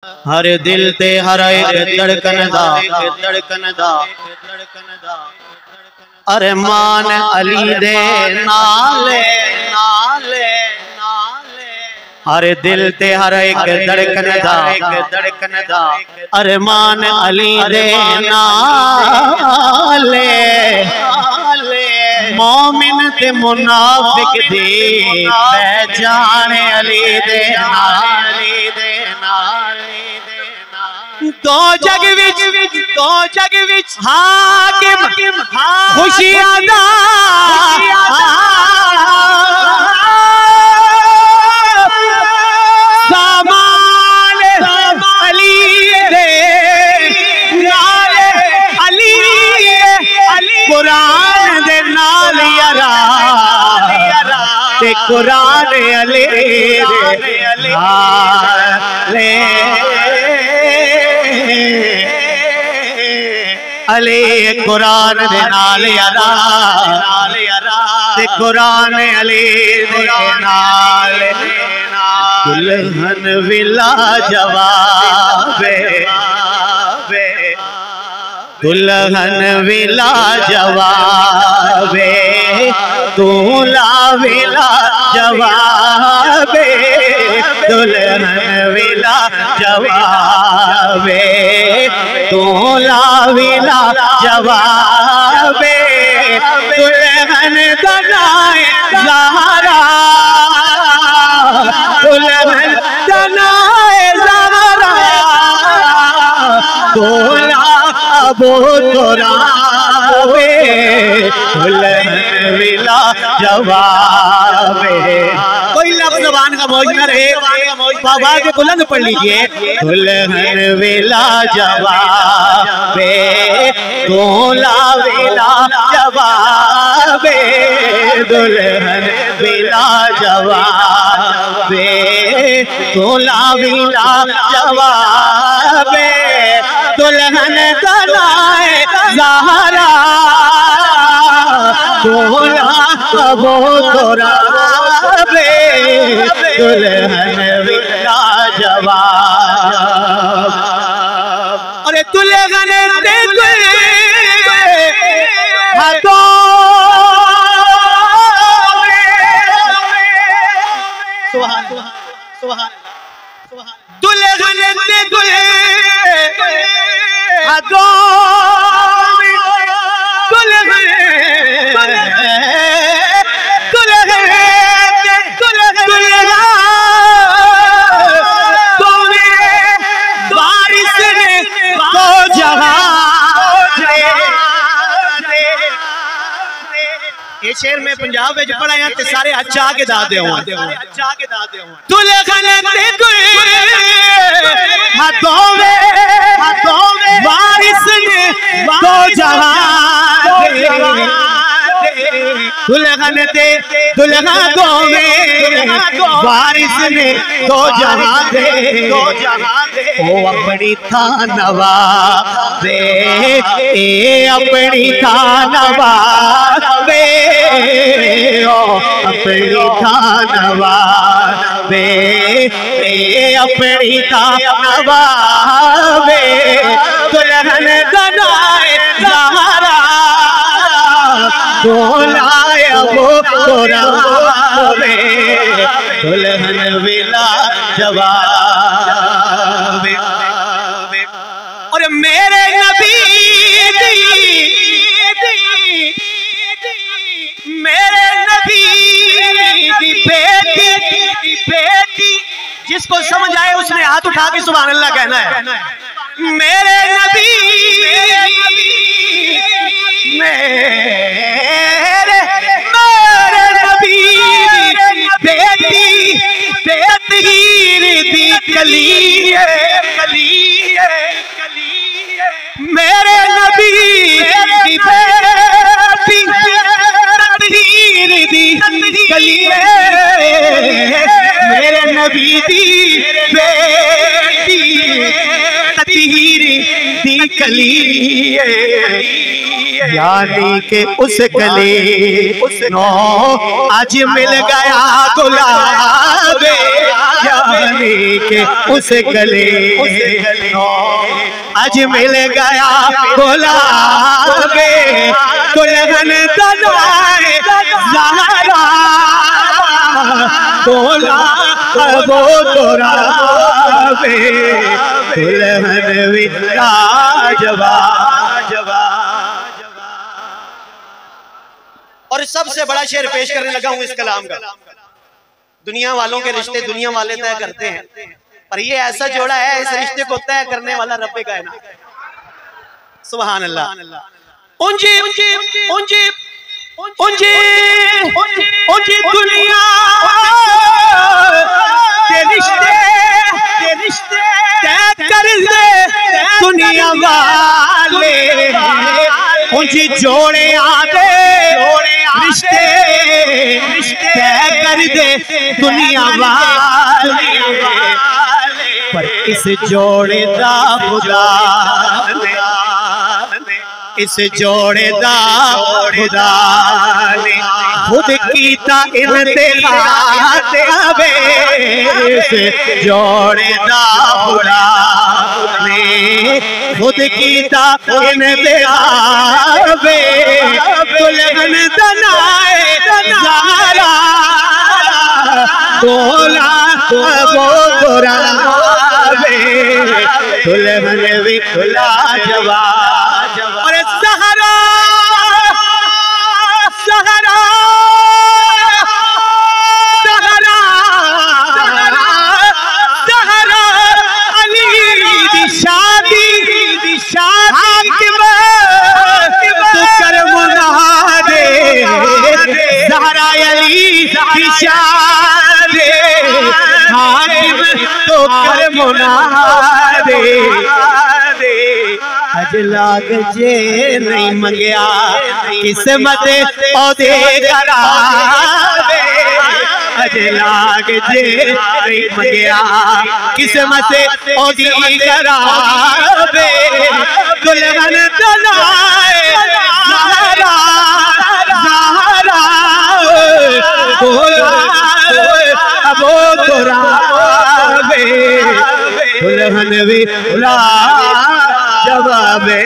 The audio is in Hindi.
हर दिल ते हर एक धड़कन दा अरमान अली दे नाले हर दिल ते हर एक धड़कन दा अरमान अली दे नाले मोमिन ते मुनाफिक दी पहचान अली दे नाले दो जग विच हाकिम खुशियां दा सामान अली दे नाले अली कुरान दे नाल यारा ते कुरान अली दे नाले अली कुरान दे नाल यारा ते कुरान अली दे नाल दुल्हन विला जवाबे दुल्हन विला जवाबे दूल्हा विला जवाबे दुल्हन विला जवाबे दूल्हा विला जवाबे दुल्हन दनाए ज़हरा दुल्हन दनाए ज़हरा दूल्हा अबू तुराबे दुल्हन विला जवाबे। कोई लफ्ज़ ज़बान का मौज न रहे, बाबा के बुलंद पढ़ लीजिए। दुल्हन विला जवाबे दूल्हा विला जवाबे दुल्हन विला जवाबे दूल्हा विला जवाबे दुल्हन दनाए ज़हरा दूल्हा अबू तुराबे दुल्हन विला जवाब। अरे दुल्हन दे हाथों दुल्हन दे हाथों ये शेर में पंजाब में पढ़ाया ते सारे अच्छा के दादे हुआ दुल्हन दे हाथों में वारिस ने दो जहां दुल्हन दे दुल्हा दो में वारिस ने दो जहां दे ओ अपनी थानवा दे ए अपनी थानवा दे ओ अपनी थानवा दे ए अपनी थानवा दे दुल्हन दनाए ज़हरा दूल्हा अबू तुराबे दुल्हन विला जवाबे। और मेरे नबी दी बेटी जिसको समझ आए उसने हाथ उठा के सुभान अल्लाह कहना है। मेरे नबी मेरे नबी बेटी दी कली मेरे नबी दी बेटी दी कली मेरे नबी दी बेटी ततीर दी कली यानी के उस कली नो आज मिल गया गुलाब यानी के उस गले नो आज मिल गया गुलाब दुल्हन दलाए ज़हरा बोला वो तोरा दुल्हन भी लाजवाब। और सबसे बड़ा शेर पेश करने लगा हूं इस कलाम का। दुनिया वालों के रिश्ते दुनिया वाले तय करते हैं, पर ये ऐसा जोड़ा है, इस रिश्ते को तय करने वाला रब्बे कायनात। सुभान अल्लाह। ऊंची ऊंची ऊंची ऊंची ऊंची दुनिया के रिश्ते तय कर दे दुनिया वाले, ऊंची जोड़े आते रिश्ते तय कर दे दुनिया वाले, पर इस जोड़े दा खुदा इस जोड़े दा खुदा ने खुद कीता इंतखाब, इस जोड़े दा खुदा ने खुद कीता इंतखाब, दुल्हन दलाए ज़हरा बोला वो तोरा दुल्हन भी लाजवाब। और ज़हरा ज़हरा ज़हरा ज़हरा अली दी शादी हाकिम तू कर मुनादे, ज़हरा अली दी शादी हाकिम तू कर मुनादे, अज लाग जे नहीं मंगया किस्मत ओदे करावे, अज लाग जे नहीं मंगया किस्मत ओदी करावे, दुल्हन दलाए ज़हरा ज़हरा बोला वो तोरा दुल्हन भी जवाबे।